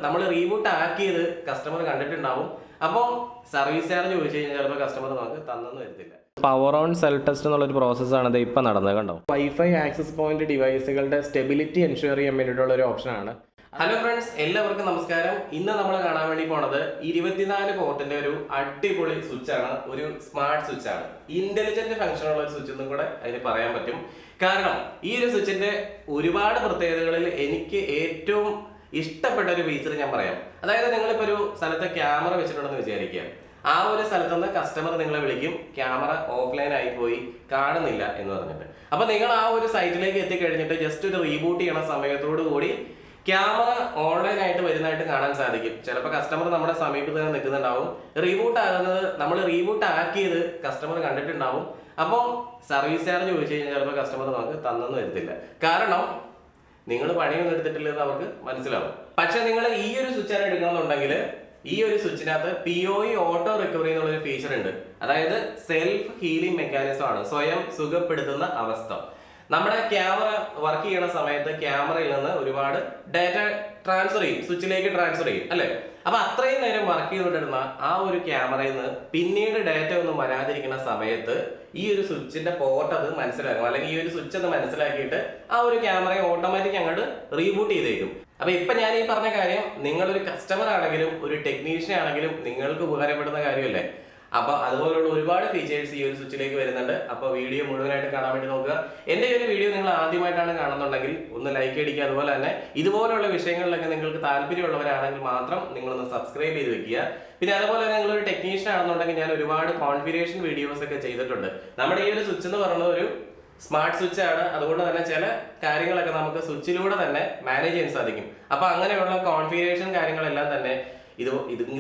നമ്മൾ റീബൂട്ട് ആക്കിയത് കസ്റ്റമർ കണ്ടിട്ടുണ്ടാവും. അപ്പോൾ സർവീസ് ചാർജ് ചോദിച്ചു കഴിഞ്ഞാൽ ചിലപ്പോൾ കസ്റ്റമർ നമുക്ക് തന്നെന്ന് വരത്തില്ല. പവർ ഓൺ സെൽഫ് ടെസ്റ്റ് എന്നുള്ളൊരു പ്രോസസ്സാണ് ഇത് ഇപ്പം നടന്നത്. കണ്ടോ, വൈഫൈ ആക്സസ് പോയിന്റ് ഡിവൈസുകളുടെ സ്റ്റെബിലിറ്റി എൻഷുർ ചെയ്യാൻ വേണ്ടിയിട്ടുള്ള ഒരു ഓപ്ഷനാണ്. ഹലോ ഫ്രണ്ട്സ്, എല്ലാവർക്കും നമസ്കാരം. ഇന്ന് നമ്മൾ കാണാൻ വേണ്ടി പോണത് 24 പോർട്ടിന്റെ ഒരു അടിപൊളി സ്വിച്ചാണ്. ഒരു സ്മാർട്ട് സ്വിച്ചാണ്, ഇന്റലിജന്റ് ഫംഗ്ഷൻ ഉള്ള ഒരു സ്വിച്ച് എന്നും കൂടെ അതിന് പറയാൻ പറ്റും. കാരണം ഈ ഒരു സ്വിച്ചിന്റെ ഒരുപാട് പ്രത്യേകതകളിൽ എനിക്ക് ഏറ്റവും ഇഷ്ടപ്പെട്ട ഒരു ഫീച്ചർ ഞാൻ പറയാം. അതായത് നിങ്ങളിപ്പോൾ ഒരു സ്ഥലത്ത് ക്യാമറ വെച്ചിട്ടുണ്ടെന്ന് വിചാരിക്കുക. ആ ഒരു സ്ഥലത്ത് നിന്ന് കസ്റ്റമർ നിങ്ങളെ വിളിക്കും, ക്യാമറ ഓഫ്ലൈൻ ആയി പോയി, കാണുന്നില്ല എന്ന് പറഞ്ഞിട്ട്. അപ്പൊ നിങ്ങൾ ആ ഒരു സൈറ്റിലേക്ക് എത്തിക്കഴിഞ്ഞിട്ട് ജസ്റ്റ് ഒരു റീബൂട്ട് ചെയ്യണ സമയത്തോടു കൂടി ക്യാമറ ഓൺലൈൻ ആയിട്ട് വരുന്നതായിട്ട് കാണാൻ സാധിക്കും. ചിലപ്പോൾ കസ്റ്റമർ നമ്മുടെ സമീപത്ത് തന്നെ നിൽക്കുന്നുണ്ടാവും. റീബൂട്ട് ആകുന്നത്, നമ്മൾ റീബൂട്ട് ആക്കിയത് കസ്റ്റമർ കണ്ടിട്ടുണ്ടാവും. അപ്പോൾ സർവീസ് ചാർജ് ചോദിച്ചു കഴിഞ്ഞാൽ ചിലപ്പോൾ കസ്റ്റമർ നമുക്ക് തന്നെന്ന് വരത്തില്ല. കാരണം നിങ്ങൾ പണിയൊന്നും എടുത്തിട്ടില്ലെന്ന് അവർക്ക് മനസ്സിലാവും. പക്ഷെ നിങ്ങൾ ഈ ഒരു സ്വിച്ചാണ് എടുക്കണമെന്നുണ്ടെങ്കിൽ ഈ ഒരു സ്വിച്ചിനകത്ത് POE ഓട്ടോ റിക്കവറി എന്നുള്ളൊരു ഫീച്ചർ ഉണ്ട്. അതായത് സെൽഫ് ഹീലിംഗ് മെക്കാനിസം ആണ്, സ്വയം സുഖപ്പെടുത്തുന്ന അവസ്ഥ. നമ്മുടെ ക്യാമറ വർക്ക് ചെയ്യണ സമയത്ത് ക്യാമറയിൽ നിന്ന് ഒരുപാട് ഡാറ്റ ട്രാൻസ്ഫർ ചെയ്യും, സ്വിച്ചിലേക്ക് ട്രാൻസ്ഫർ ചെയ്യും അല്ലേ. അപ്പൊ അത്രയും നേരം വർക്ക് ചെയ്തുകൊണ്ടിരുന്ന ആ ഒരു ക്യാമറയിൽ നിന്ന് പിന്നീട് ഡാറ്റ ഒന്നും വരാതിരിക്കുന്ന സമയത്ത് ഈ ഒരു സ്വിച്ചിന്റെ പോർട്ട് അത് മനസ്സിലാക്കും, അല്ലെങ്കിൽ ഈ ഒരു സ്വിച്ച് അത് മനസ്സിലാക്കിയിട്ട് ആ ഒരു ക്യാമറയെ ഓട്ടോമാറ്റിക് അങ്ങോട്ട് റീബൂട്ട് ചെയ്തേക്കും. അപ്പൊ ഇപ്പൊ ഞാൻ ഈ പറഞ്ഞ കാര്യം നിങ്ങളൊരു കസ്റ്റമർ ആണെങ്കിലും ഒരു ടെക്നീഷ്യൻ ആണെങ്കിലും നിങ്ങൾക്ക് ഉപകാരപ്പെടുന്ന കാര്യമല്ലേ. അപ്പൊ അതുപോലുള്ള ഒരുപാട് ഫീച്ചേഴ്സ് ഈ ഒരു സ്വിച്ചിലേക്ക് വരുന്നുണ്ട്. അപ്പോൾ വീഡിയോ മുഴുവനായിട്ട് കാണാൻ വേണ്ടി നോക്കുക. എൻ്റെ ഈ ഒരു വീഡിയോ നിങ്ങൾ ആദ്യമായിട്ടാണ് കാണുന്നുണ്ടെങ്കിൽ ഒന്ന് ലൈക്ക് അടിക്കുക. അതുപോലെ തന്നെ ഇതുപോലുള്ള വിഷയങ്ങളിലൊക്കെ നിങ്ങൾക്ക് താല്പര്യമുള്ളവരാണെങ്കിൽ മാത്രം നിങ്ങളൊന്ന് സബ്സ്ക്രൈബ് ചെയ്ത് വെക്കുക. പിന്നെ അതുപോലെ തന്നെ നിങ്ങളൊരു ടെക്നീഷ്യൻ ആണെന്നുണ്ടെങ്കിൽ ഞാൻ ഒരുപാട് കോൺഫിഗറേഷൻ വീഡിയോസ് ഒക്കെ ചെയ്തിട്ടുണ്ട്. നമ്മുടെ ഈ ഒരു സ്വിച്ച് എന്ന് പറയുന്നത് ഒരു സ്മാർട്ട് സ്വിച്ച് ആണ്. അതുകൊണ്ട് തന്നെ ചില കാര്യങ്ങളൊക്കെ നമുക്ക് സ്വിച്ചിലൂടെ തന്നെ മാനേജ് ചെയ്യാൻ സാധിക്കും. അപ്പൊ അങ്ങനെയുള്ള കോൺഫിഗറേഷൻ കാര്യങ്ങളെല്ലാം തന്നെ ഇത്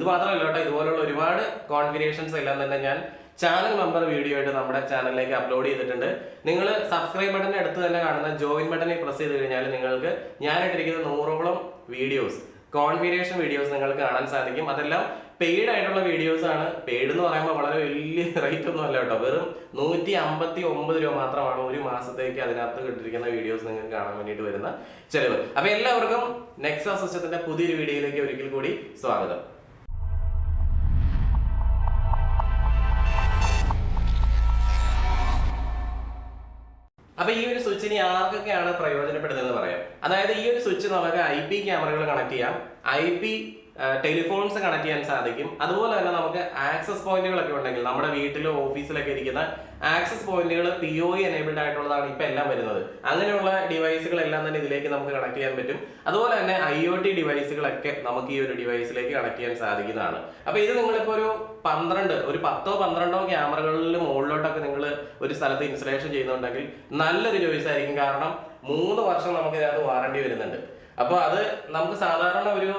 മാത്രമല്ല കേട്ടോ, ഇതുപോലുള്ള ഒരുപാട് കോൺഫിഗറേഷൻസ് എല്ലാം തന്നെ ഞാൻ ചാനൽ മെമ്പർ വീഡിയോ ആയിട്ട് നമ്മുടെ ചാനലിലേക്ക് അപ്ലോഡ് ചെയ്തിട്ടുണ്ട്. നിങ്ങൾ സബ്സ്ക്രൈബ് ബട്ടന്റെ അടുത്ത് തന്നെ കാണുന്ന ജോയിൻ ബട്ടണിൽ പ്രസ് ചെയ്ത് കഴിഞ്ഞാൽ നിങ്ങൾക്ക് ഞാനിട്ടിരിക്കുന്ന 100ഓളം വീഡിയോസ്, കോൺഫിഗറേഷൻ വീഡിയോസ് നിങ്ങൾക്ക് കാണാൻ സാധിക്കും. അതെല്ലാം പെയ്ഡ് ആയിട്ടുള്ള വീഡിയോസ് ആണ്. പെയ്ഡ് എന്ന് പറയുമ്പോൾ വളരെ വലിയ റേറ്റ് ഒന്നും അല്ല കേട്ടോ, വെറും 159 രൂപ മാത്രമാണ് ഒരു മാസത്തേക്ക് അതിനകത്ത് കിട്ടിയിരിക്കുന്ന വീഡിയോസ് നിങ്ങൾക്ക് കാണാൻ വേണ്ടിയിട്ട് വരുന്ന ചെലവ്. അപ്പൊ എല്ലാവർക്കും നെക്സ സിസ്റ്റത്തിന്റെ പുതിയൊരു വീഡിയോയിലേക്ക് ഒരിക്കൽ കൂടി സ്വാഗതം. അപ്പൊ ഈ ഒരു സ്വിച്ചിന് ആർക്കൊക്കെയാണ് പ്രയോജനപ്പെടുന്നതെന്ന് പറയാം. അതായത് ഈ ഒരു സ്വിച്ച് നമുക്ക് IP ക്യാമറകൾ കണക്ട് ചെയ്യാം, IP ടെലിഫോൺസ് കണക്ട് ചെയ്യാൻ സാധിക്കും. അതുപോലെ തന്നെ നമുക്ക് ആക്സസ് പോയിന്റുകളൊക്കെ ഉണ്ടെങ്കിൽ നമ്മുടെ വീട്ടിലോ ഓഫീസിലൊക്കെ ഇരിക്കുന്ന ആക്സസ് പോയിന്റുകൾ POE എനേബിൾഡ് ആയിട്ടുള്ളതാണ് ഇപ്പൊ എല്ലാം വരുന്നത്. അങ്ങനെയുള്ള ഡിവൈസുകളെല്ലാം തന്നെ ഇതിലേക്ക് നമുക്ക് കണക്ട് ചെയ്യാൻ പറ്റും. അതുപോലെ തന്നെ IoT ഡിവൈസുകളൊക്കെ നമുക്ക് ഈ ഒരു ഡിവൈസിലേക്ക് കണക്ട് ചെയ്യാൻ സാധിക്കുന്നതാണ്. അപ്പൊ ഇത് നിങ്ങളിപ്പോ ഒരു 10-12 ക്യാമറകളിൽ മുകളിലോട്ടൊക്കെ നിങ്ങൾ ഒരു സ്ഥലത്ത് ഇൻസ്റ്റലേഷൻ ചെയ്യുന്നുണ്ടെങ്കിൽ നല്ലൊരു ചോയ്സ് ആയിരിക്കും. കാരണം 3 വർഷം നമുക്ക് ഇതിനകത്ത് വാറണ്ടി വരുന്നുണ്ട്. അപ്പോൾ അത് നമുക്ക് സാധാരണ ഒരു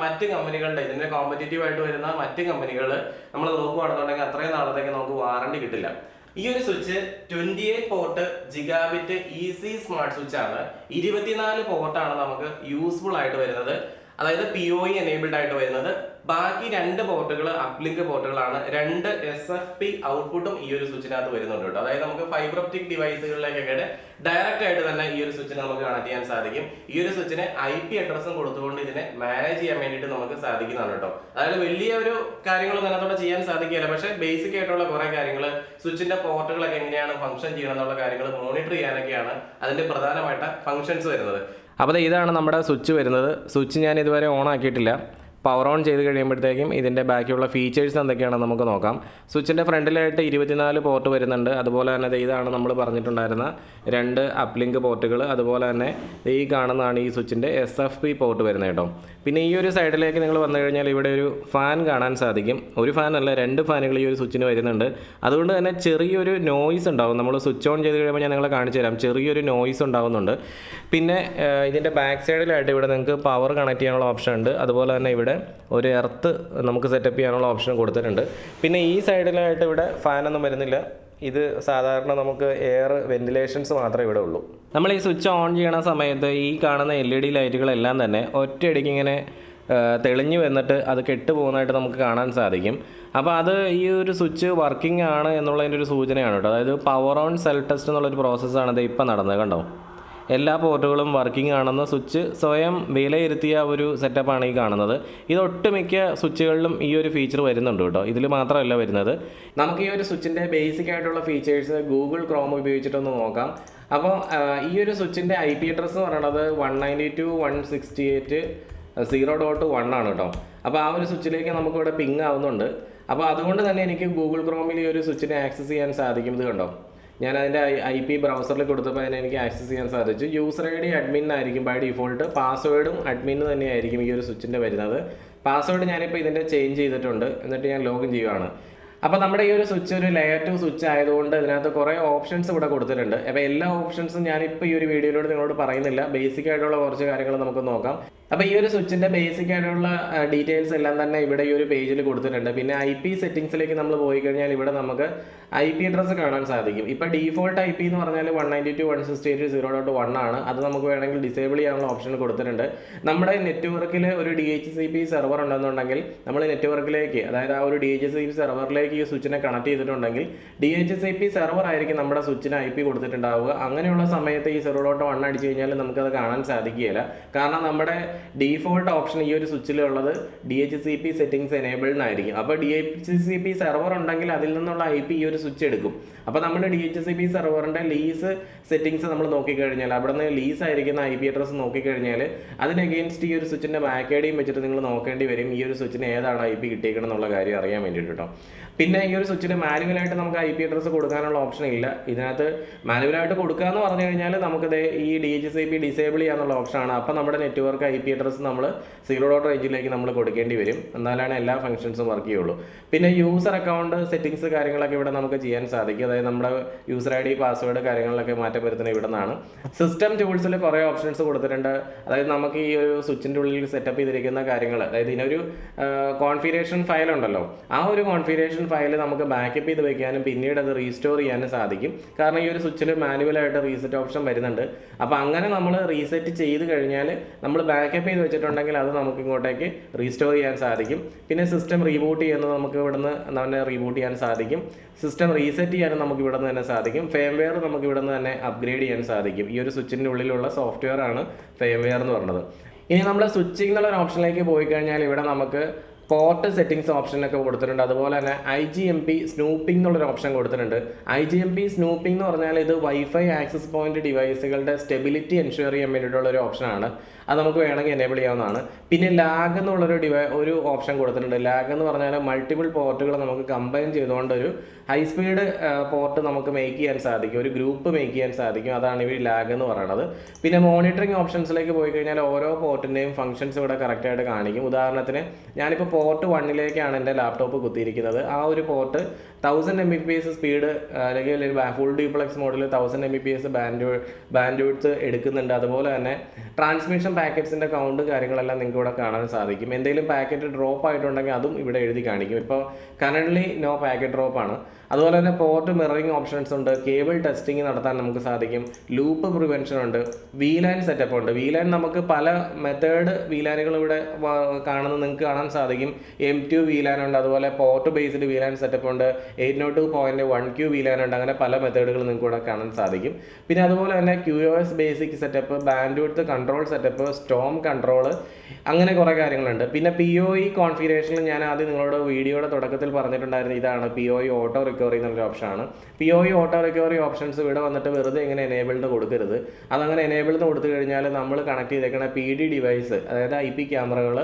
മറ്റ് കമ്പനികളുടെ ഇതിന്റെ കോമ്പറ്റീറ്റീവ് ആയിട്ട് വരുന്ന മറ്റ് കമ്പനികൾ നമ്മൾ നോക്കുകയാണെന്നുണ്ടെങ്കിൽ അത്രയും നാളത്തേക്ക് നമുക്ക് വാറണ്ടി കിട്ടില്ല. ഈ ഒരു switch 28 port gigabit easy smart switch ആണ്. 24 പോർട്ടാണ് നമുക്ക് യൂസ്ഫുൾ ആയിട്ട് വരുന്നത്, അതായത് POE എനേബിൾഡ് ആയിട്ട് വരുന്നത്. ബാക്കി 2 പോർട്ടുകൾ അപ്ലിങ്ക് പോർട്ടുകളാണ്. 2 SFP ഔട്ട്പുട്ടും ഈ ഒരു സ്വിച്ചിനകത്ത് വരുന്നുണ്ട് കേട്ടോ. അതായത് നമുക്ക് ഫൈബർ ഒപ്റ്റിക് ഡിവൈസുകളിലേക്കൊക്കെ ഡയറക്റ്റ് ആയിട്ട് തന്നെ ഈ ഒരു സ്വിച്ചിനെ നമുക്ക് കണക്ട് ചെയ്യാൻ സാധിക്കും. ഈ ഒരു സ്വിച്ചിന് IP അഡ്രസ്സും കൊടുത്തുകൊണ്ട് ഇതിനെ മാനേജ് ചെയ്യാൻ വേണ്ടിയിട്ട് നമുക്ക് സാധിക്കുന്നതാണ് കേട്ടോ. അതായത് വലിയ ഒരു കാര്യങ്ങളൊന്നും അതിനകത്തോടെ ചെയ്യാൻ സാധിക്കില്ല, പക്ഷേ ബേസിക് ആയിട്ടുള്ള കുറെ കാര്യങ്ങൾ, സ്വിച്ചിന്റെ പോർട്ടുകളൊക്കെ എങ്ങനെയാണ് ഫംഗ്ഷൻ ചെയ്യണം എന്നുള്ള കാര്യങ്ങൾ മോണിറ്റർ ചെയ്യാനൊക്കെയാണ് അതിന്റെ പ്രധാനമായിട്ട് ഫംഗ്ഷൻസ് വരുന്നത്. അപ്പോൾ ഇതാണ് നമ്മുടെ സ്വിച്ച് വരുന്നത്. സ്വിച്ച് ഞാൻ ഇതുവരെ ഓൺ ആക്കിയിട്ടില്ല. പവർ ഓൺ ചെയ്ത് കഴിയുമ്പോഴത്തേക്കും ഇതിൻ്റെ ബാക്കിയുള്ള ഫീച്ചേഴ്സ് എന്തൊക്കെയാണെന്ന് നമുക്ക് നോക്കാം. സ്വിച്ചിൻ്റെ ഫ്രണ്ടിലായിട്ട് 24 പോർട്ട് വരുന്നുണ്ട്. അതുപോലെ തന്നെ ഇതാണ് നമ്മൾ പറഞ്ഞിട്ടുണ്ടായിരുന്ന 2 അപ്ലിങ്ക് പോർട്ടുകൾ. അതുപോലെ തന്നെ ഈ കാണുന്നതാണ് ഈ സ്വിച്ചിൻ്റെ SFP പോർട്ട് വരുന്നത് കേട്ടോ. പിന്നെ ഈ ഒരു സൈഡിലേക്ക് നിങ്ങൾ വന്നു കഴിഞ്ഞാൽ ഇവിടെ ഒരു ഫാൻ കാണാൻ സാധിക്കും. ഒരു ഫാൻ അല്ല, 2 ഫാനുകൾ ഈ ഒരു സ്വിച്ചിന് വരുന്നുണ്ട്. അതുകൊണ്ട് തന്നെ ചെറിയൊരു നോയ്സ് ഉണ്ടാവും. നമ്മൾ സ്വിച്ച് ഓൺ ചെയ്ത് കഴിയുമ്പോൾ ഞാൻ നിങ്ങളെ കാണിച്ചു തരാം. ചെറിയൊരു നോയ്സ് ഉണ്ടാകുന്നുണ്ട്. പിന്നെ ഇതിൻ്റെ ബാക്ക് സൈഡിലായിട്ട് ഇവിടെ നിങ്ങൾക്ക് പവർ കണക്ട് ചെയ്യാനുള്ള ഓപ്ഷൻ ഉണ്ട്. അതുപോലെ തന്നെ ഇവിടെ ഒരു എർത്ത് നമുക്ക് സെറ്റപ്പ് ചെയ്യാനുള്ള ഓപ്ഷൻ കൊടുത്തിട്ടുണ്ട്. പിന്നെ ഈ സൈഡിലായിട്ട് ഇവിടെ ഫാനൊന്നും വരുന്നില്ല. ഇത് സാധാരണ നമുക്ക് എയർ വെന്റിലേഷൻസ് മാത്രമേ ഇവിടെ ഉള്ളൂ. നമ്മൾ ഈ സ്വിച്ച് ഓൺ ചെയ്യണ സമയത്ത് ഈ കാണുന്ന LED ലൈറ്റുകളെല്ലാം തന്നെ ഒറ്റയടിക്ക് ഇങ്ങനെ തെളിഞ്ഞു വന്നിട്ട് അത് കെട്ടുപോകുന്നതായിട്ട് നമുക്ക് കാണാൻ സാധിക്കും. അപ്പോൾ അത് ഈ ഒരു സ്വിച്ച് വർക്കിംഗ് ആണ് എന്നുള്ളതിൻ്റെ ഒരു സൂചനയാണ് കേട്ടോ. അതായത് പവർ ഓൺ സെൽഫ് ടെസ്റ്റ് എന്നുള്ളൊരു പ്രോസസ്സാണ് ഇത് ഇപ്പം നടന്നത്. കണ്ടോ, എല്ലാ പോർട്ടുകളും വർക്കിംഗ് ആണെന്ന് സ്വിച്ച് സ്വയം വിലയിരുത്തിയ ഒരു സെറ്റപ്പാണ് ഈ കാണുന്നത്. ഇത് ഒട്ടുമിക്ക സ്വിച്ചുകളിലും ഈ ഒരു ഫീച്ചർ വരുന്നുണ്ട് കേട്ടോ, ഇതിൽ മാത്രമല്ല വരുന്നത്. നമുക്ക് ഈ ഒരു സ്വിച്ചിൻ്റെ ബേസിക് ആയിട്ടുള്ള ഫീച്ചേഴ്സ് ഗൂഗിൾ ക്രോം ഉപയോഗിച്ചിട്ടൊന്ന് നോക്കാം. അപ്പോൾ ഈ ഒരു സ്വിച്ചിൻ്റെ IP അഡ്രസ്സ് എന്ന് പറയുന്നത് 192.168.0.1 ആണ് കേട്ടോ. അപ്പോൾ ആ ഒരു സ്വിച്ചിലേക്ക് നമുക്കിവിടെ പിങ് ആവുന്നുണ്ട്. അപ്പോൾ അതുകൊണ്ട് തന്നെ എനിക്ക് ഗൂഗിൾ ക്രോമിൽ ഈ ഒരു സ്വിച്ചിനെ ആക്സസ് ചെയ്യാൻ സാധിക്കും. ഇത് കണ്ടോ, ഞാൻ അതിൻ്റെ IP ബ്രൗസറിൽ കൊടുത്തപ്പോൾ അതിനെ എനിക്ക് ആക്സസ് ചെയ്യാൻ സാധിച്ചു. യൂസർ ID അഡ്മിൻ ആയിരിക്കും ബൈ ഡിഫോൾട്ട്, പാസ്വേഡും അഡ്മിൻ തന്നെയായിരിക്കും ഈ ഒരു സ്വിച്ചിൻ്റെ വരുന്നത്. പാസ്വേഡ് ഞാനിപ്പോൾ ഇതിൻ്റെ ചേഞ്ച് ചെയ്തിട്ടുണ്ട്, എന്നിട്ട് ഞാൻ ലോഗിൻ ചെയ്യുകയാണ്. അപ്പോൾ നമ്മുടെ ഈ ഒരു സ്വിച്ച് ഒരു ലെയർ 2 സ്വിച്ച് ആയതുകൊണ്ട് ഇതിനകത്ത് കുറേ ഓപ്ഷൻസ് ഇവിടെ കൊടുത്തിട്ടുണ്ട്. അപ്പോൾ എല്ലാ ഓപ്ഷൻസും ഞാനിപ്പോൾ ഈ ഒരു വീഡിയോയിലൂടെ നിങ്ങളോട് പറയുന്നില്ല, ബേസിക് ആയിട്ടുള്ള കുറച്ച് കാര്യങ്ങൾ നമുക്ക് നോക്കാം. അപ്പോൾ ഈ ഒരു സ്വിച്ചിൻ്റെ ബേസിക് ആയിട്ടുള്ള ഡീറ്റെയിൽസ് എല്ലാം തന്നെ ഇവിടെ ഈ ഒരു പേജിൽ കൊടുത്തിട്ടുണ്ട്. പിന്നെ IP സെറ്റിംഗ്സിലേക്ക് നമ്മൾ പോയി കഴിഞ്ഞാൽ ഇവിടെ നമുക്ക് IP അഡ്രസ്സ് കാണാൻ സാധിക്കും. ഇപ്പോൾ ഡീഫോൾട്ട് IP എന്ന് പറഞ്ഞാൽ 192.168.0.1 ആണ്. അത് നമുക്ക് വേണമെങ്കിൽ ഡിസേബിൾ ചെയ്യാനുള്ള ഓപ്ഷൻ കൊടുത്തിട്ടുണ്ട്. നമ്മുടെ നെറ്റ്വർക്കിൽ ഒരു DHCP സെർവർ ഉണ്ടെന്നുണ്ടെങ്കിൽ നമ്മൾ നെറ്റ്വർക്കിലേക്ക്, അതായത് ആ ഒരു DHCP സെർവറിലേക്ക് ഈ സ്വിച്ചിനെ കണക്ട് ചെയ്തിട്ടുണ്ടെങ്കിൽ DHCP സെർവർ ആയിരിക്കും നമ്മുടെ സ്വിച്ചിന് IP കൊടുത്തിട്ടുണ്ടാവുക. അങ്ങനെയുള്ള സമയത്ത് ഈ 0.1 അടിച്ചു കഴിഞ്ഞാൽ നമുക്കത് കാണാൻ സാധിക്കുകയില്ല. കാരണം നമ്മുടെ ഡീഫോൾട്ട് ഓപ്ഷൻ ഈ ഒരു സ്വിച്ചിലുള്ളത് DHCP സെറ്റിംഗ്സ് എനേബിൾഡ് ആയിരിക്കും. അപ്പോൾ DHCP സെർവർ ഉണ്ടെങ്കിൽ അതിൽ നിന്നുള്ള IP ഈ ഒരു സ്വിച്ച് എടുക്കും. അപ്പോൾ നമ്മൾ DHCP സെർവറിൻ്റെ ലീസ് സെറ്റിംഗ്സ് നമ്മൾ നോക്കിക്കഴിഞ്ഞാൽ അവിടെ നിന്ന് ലീസ് ആയിരിക്കുന്ന IP അഡ്രസ്സ് നോക്കിക്കഴിഞ്ഞാൽ അതിന് അഗെയിൻസ്റ്റ് ഈ ഒരു സ്വിച്ചിൻ്റെ MAC IDയും വെച്ചിട്ട് നിങ്ങൾ നോക്കേണ്ടി വരും ഈ ഒരു സ്വിച്ചിന് ഏതാണ് IP കിട്ടിയേക്കണം എന്നുള്ള കാര്യം അറിയാൻ വേണ്ടിയിട്ട് കേട്ടോ. പിന്നെ ഈ ഒരു സ്വിച്ചിന് മാനുവലായിട്ട് നമുക്ക് IP അഡ്രസ്സ് കൊടുക്കാനുള്ള ഓപ്ഷൻ ഇല്ല. ഇതിനകത്ത് മാനുവലായിട്ട് കൊടുക്കുക എന്ന് പറഞ്ഞു കഴിഞ്ഞാൽ നമുക്കത് ഈ DHCP ഡിസേബിൾ ചെയ്യാനുള്ള ഓപ്ഷനാണ്. അപ്പോൾ നമ്മുടെ നെറ്റ്വർക്ക് IP അഡ്രസ്സ് നമ്മൾ 0.range നമ്മൾ കൊടുക്കേണ്ടി വരും, എന്നാലാണ് എല്ലാ ഫംഗ്ഷൻസും വർക്ക് ചെയ്യുള്ളൂ. പിന്നെ യൂസർ അക്കൗണ്ട് സെറ്റിംഗ്സ് കാര്യങ്ങളൊക്കെ ഇവിടെ നമുക്ക് ചെയ്യാൻ സാധിക്കും. അതായത് നമ്മുടെ യൂസർ ID പാസ്വേഡ് കാര്യങ്ങളിലൊക്കെ മാറ്റം വരുത്തുന്നത് ഇവിടെ നിന്നാണ്. സിസ്റ്റം ടൂൾസിൽ കുറേ ഓപ്ഷൻസ് കൊടുത്തിട്ടുണ്ട്. അതായത് നമുക്ക് ഈ ഒരു സ്വിച്ചിൻ്റെ ഉള്ളിൽ സെറ്റപ്പ് ചെയ്തിരിക്കുന്ന കാര്യങ്ങൾ, അതായത് ഇതിനൊരു കോൺഫിഗറേഷൻ ഫയൽ ഉണ്ടല്ലോ, ആ ഒരു കോൺഫിഗറേഷൻ ഫയൽ നമുക്ക് ബാക്കപ്പ് ചെയ്ത് വെക്കാനും പിന്നീട് അത് റീസ്റ്റോർ ചെയ്യാനും സാധിക്കും. കാരണം ഈ ഒരു സ്വിച്ചിൽ മാനുവലായിട്ട് റീസെറ്റ് ഓപ്ഷൻ വരുന്നുണ്ട്. അപ്പോൾ അങ്ങനെ നമ്മൾ റീസെറ്റ് ചെയ്ത് കഴിഞ്ഞാൽ നമ്മൾ ബാക്കപ്പ് ചെയ്ത് വെച്ചിട്ടുണ്ടെങ്കിൽ അത് നമുക്ക് ഇങ്ങോട്ടേക്ക് റീസ്റ്റോർ ചെയ്യാൻ സാധിക്കും. പിന്നെ സിസ്റ്റം റീബൂട്ട് ചെയ്യുന്നത് നമുക്ക് ഇവിടുന്ന് തന്നെ റീബൂട്ട് ചെയ്യാൻ സാധിക്കും. സിസ്റ്റം റീസെറ്റ് ചെയ്യാനും നമുക്ക് ഇവിടെ നിന്ന് തന്നെ സാധിക്കും. ഫേംവെയർ നമുക്ക് ഇവിടെ നിന്ന് തന്നെ അപ്ഗ്രേഡ് ചെയ്യാൻ സാധിക്കും. ഈ ഒരു സ്വിച്ചിൻ്റെ ഉള്ളിലുള്ള സോഫ്റ്റ്വെയർ ആണ് ഫേംവെയർ എന്ന് പറയുന്നത്. ഇനി നമ്മൾ സ്വിച്ചിങ് എന്നുള്ള ഓപ്ഷനിലേക്ക് പോയി കഴിഞ്ഞാൽ ഇവിടെ നമുക്ക് പോർട്ട് സെറ്റിംഗ്സ് ഓപ്ഷനൊക്കെ കൊടുത്തിട്ടുണ്ട്. അതുപോലെ തന്നെ IGMP സ്നൂപ്പിംഗ് എന്നുള്ളൊരു ഓപ്ഷൻ കൊടുത്തിട്ടുണ്ട്. IGMP സ്നൂപ്പിംഗ് എന്ന് പറഞ്ഞാൽ ഇത് വൈഫൈ ആക്സസ് പോയിന്റ് ഡിവൈസുകളുടെ സ്റ്റെബിലിറ്റി എൻഷുർ ചെയ്യാൻ വേണ്ടിയിട്ടുള്ളൊരു ഓപ്ഷനാണ്. അത് നമുക്ക് വേണമെങ്കിൽ എനേബിൾ ചെയ്യാവുന്നതാണ്. പിന്നെ ലാഗ് എന്നുള്ളൊരു ഒരു ഓപ്ഷൻ കൊടുത്തിട്ടുണ്ട്. ലാഗ് എന്ന് പറഞ്ഞാൽ മൾട്ടിപ്പിൾ പോർട്ടുകൾ നമുക്ക് കമ്പൈൻ ചെയ്തുകൊണ്ടൊരു ഹൈ സ്പീഡ് പോർട്ട് നമുക്ക് മേക്ക് ചെയ്യാൻ സാധിക്കും, ഒരു ഗ്രൂപ്പ് മേക്ക് ചെയ്യാൻ സാധിക്കും. അതാണ് ഈ ലാഗ് എന്ന് പറയുന്നത്. പിന്നെ മോണിറ്ററിംഗ് ഓപ്ഷൻസിലേക്ക് പോയി കഴിഞ്ഞാൽ ഓരോ പോർട്ടിൻ്റെയും ഫംഗ്ഷൻസ് ഇവിടെ കറക്റ്റായിട്ട് കാണിക്കും. ഉദാഹരണത്തിന് ഞാനിപ്പോൾ പോർട്ട് 1ലേക്കാണ് എൻ്റെ ലാപ്ടോപ്പ് കുത്തിയിരിക്കുന്നത്. ആ ഒരു പോർട്ട് 1000 Mbps സ്പീഡ് അല്ലെങ്കിൽ ഫുൾ ഡ്യൂപ്ലെക്സ് മോഡിൽ 1000 Mbps ബാൻഡ്വിഡ്ത്ത് എടുക്കുന്നുണ്ട്. അതുപോലെ തന്നെ ട്രാൻസ്മിഷൻ പാക്കറ്റ്സിൻ്റെ കൗണ്ട് കാര്യങ്ങളെല്ലാം നിങ്ങൾക്ക് ഇവിടെ കാണാൻ സാധിക്കും. എന്തെങ്കിലും പാക്കറ്റ് ഡ്രോപ്പ് ആയിട്ടുണ്ടെങ്കിൽ അതും ഇവിടെ എഴുതി കാണിക്കും. ഇപ്പോൾ കറൻ്റ്ലി നോ പാക്കറ്റ് ഡ്രോപ്പ് ആണ്. അതുപോലെ തന്നെ പോർട്ട് മിററിംഗ് ഓപ്ഷൻസ് ഉണ്ട്. കേബിൾ ടെസ്റ്റിംഗ് നടത്താൻ നമുക്ക് സാധിക്കും. ലൂപ്പ് പ്രിവെൻഷൻ ഉണ്ട്. VLAN സെറ്റപ്പ് ഉണ്ട്. VLAN നമുക്ക് പല മെത്തേഡ് VLANകൾ ഇവിടെ കാണുന്നത് നിങ്ങൾക്ക് കാണാൻ സാധിക്കും. M2 VLAN ഉണ്ട്. അതുപോലെ പോർട്ട് ബേസ്ഡ് VLAN സെറ്റപ്പ് ഉണ്ട്. 802.1Q VLAN ഉണ്ട്. അങ്ങനെ പല മെത്തേഡുകൾ നിങ്ങൾക്ക് ഇവിടെ കാണാൻ സാധിക്കും. പിന്നെ അതുപോലെ തന്നെ QoS basic setup, bandwidth control setup, Storm control, അങ്ങനെ കുറേ കാര്യങ്ങളുണ്ട്. പിന്നെ PoE കോൺഫിഗറേഷനിൽ ഞാൻ ആദ്യം നിങ്ങളോട് വീഡിയോയുടെ തുടക്കത്തിൽ പറഞ്ഞിട്ടുണ്ടായിരുന്നു, ഇതാണ് PoE ഓട്ടോ റിക്കവറി എന്നുള്ള ഓപ്ഷനാണ്. PoE ഓട്ടോ റിക്കവറി ഓപ്ഷൻസ് ഇവിടെ വന്നിട്ട് വെറുതെ ഇങ്ങനെ എനേബിൾഡ് കൊടുക്കരുത്. അതങ്ങനെ എനേബിൾഡ് കൊടുത്തു കഴിഞ്ഞാൽ നമ്മൾ കണക്ട് ചെയ്തേക്കുന്ന PD ഡിവൈസ്, അതായത് IP ക്യാമറകൾ,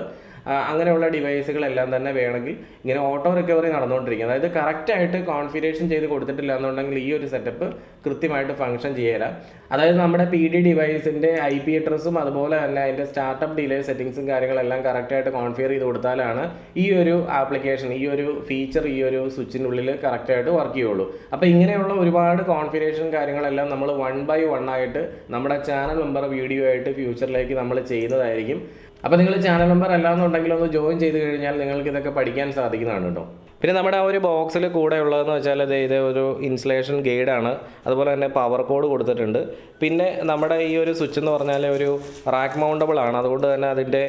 അങ്ങനെയുള്ള ഡിവൈസുകളെല്ലാം തന്നെ വേണമെങ്കിൽ ഇങ്ങനെ ഓട്ടോ റിക്കവറി നടന്നുകൊണ്ടിരിക്കും. അതായത് കറക്റ്റായിട്ട് കോൺഫിഗറേഷൻ ചെയ്ത് കൊടുത്തിട്ടില്ല എന്നുണ്ടെങ്കിൽ ഈ ഒരു സെറ്റപ്പ് കൃത്യമായിട്ട് ഫംഗ്ഷൻ ചെയ്യില്ല. അതായത് നമ്മുടെ PD ഡിവൈസിൻ്റെ IP അഡ്രസ്സും അതുപോലെ തന്നെ അതിൻ്റെ സ്റ്റാർട്ടപ്പ് ഡിലേ സെറ്റിംഗ്സും കാര്യങ്ങളെല്ലാം കറക്റ്റായിട്ട് കോൺഫിഗർ ചെയ്ത് കൊടുത്താലാണ് ഈ ഒരു ആപ്ലിക്കേഷൻ, ഈ ഒരു ഫീച്ചർ ഈ ഒരു സ്വിച്ചിനുള്ളിൽ കറക്റ്റായിട്ട് വർക്ക് ചെയ്യുള്ളൂ. അപ്പോൾ ഇങ്ങനെയുള്ള ഒരുപാട് കോൺഫിഗറേഷൻ കാര്യങ്ങളെല്ലാം നമ്മൾ 1 by 1 ആയിട്ട് നമ്മുടെ ചാനൽ മെമ്പർ വീഡിയോ ആയിട്ട് ഫ്യൂച്ചറിലേക്ക് നമ്മൾ ചെയ്യുന്നതായിരിക്കും. അപ്പോൾ നിങ്ങൾ ചാനൽ മെമ്പർ അല്ലാന്നുണ്ടെങ്കിൽ ഒന്ന് ജോയിൻ ചെയ്ത് കഴിഞ്ഞാൽ നിങ്ങൾക്ക് ഇതൊക്കെ പഠിക്കാൻ സാധിക്കുന്നതാണ് കേട്ടോ. പിന്നെ നമ്മുടെ ആ ഒരു ബോക്സിൽ കൂടെ ഉള്ളതെന്ന് വെച്ചാൽ ഇത് ഒരു ഇൻസ്റ്റലേഷൻ ഗൈഡാണ്. അതുപോലെ തന്നെ പവർ കോഡ് കൊടുത്തിട്ടുണ്ട്. പിന്നെ നമ്മുടെ ഈ ഒരു സ്വിച്ച് എന്ന് പറഞ്ഞാൽ ഒരു റാക്ക് മൗണ്ടബിൾ ആണ്. അതുകൊണ്ട് തന്നെ അതിൻ്റെ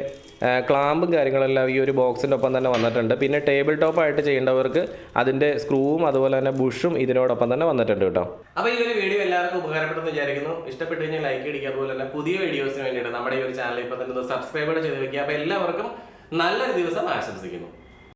ക്ലാമ്പും കാര്യങ്ങളെല്ലാം ഈ ഒരു ബോക്സിൻ്റെ ഒപ്പം തന്നെ വന്നിട്ടുണ്ട്. പിന്നെ ടേബിൾ ടോപ്പായിട്ട് ചെയ്യേണ്ടവർക്ക് അതിൻ്റെ സ്ക്രൂവും അതുപോലെ തന്നെ ബുഷും ഇതിനോടൊപ്പം തന്നെ വന്നിട്ടുണ്ട് കേട്ടോ. അപ്പോൾ ഈ ഒരു വീഡിയോ എല്ലാവർക്കും ഉപകാരപ്പെടുമെന്ന് വിചാരിക്കുന്നു. ഇഷ്ടപ്പെട്ടു കഴിഞ്ഞാൽ ലൈക്ക് അടിക്കുക. അതുപോലെ തന്നെ പുതിയ വീഡിയോസിന് വേണ്ടിയിട്ട് നമ്മുടെ ഈ ഒരു ചാനൽ ഇപ്പോൾ തന്നെ സബ്സ്ക്രൈബ് ചെയ്ത് വെക്കുക. അപ്പോൾ എല്ലാവർക്കും നല്ലൊരു ദിവസം ആശംസിക്കുന്നു.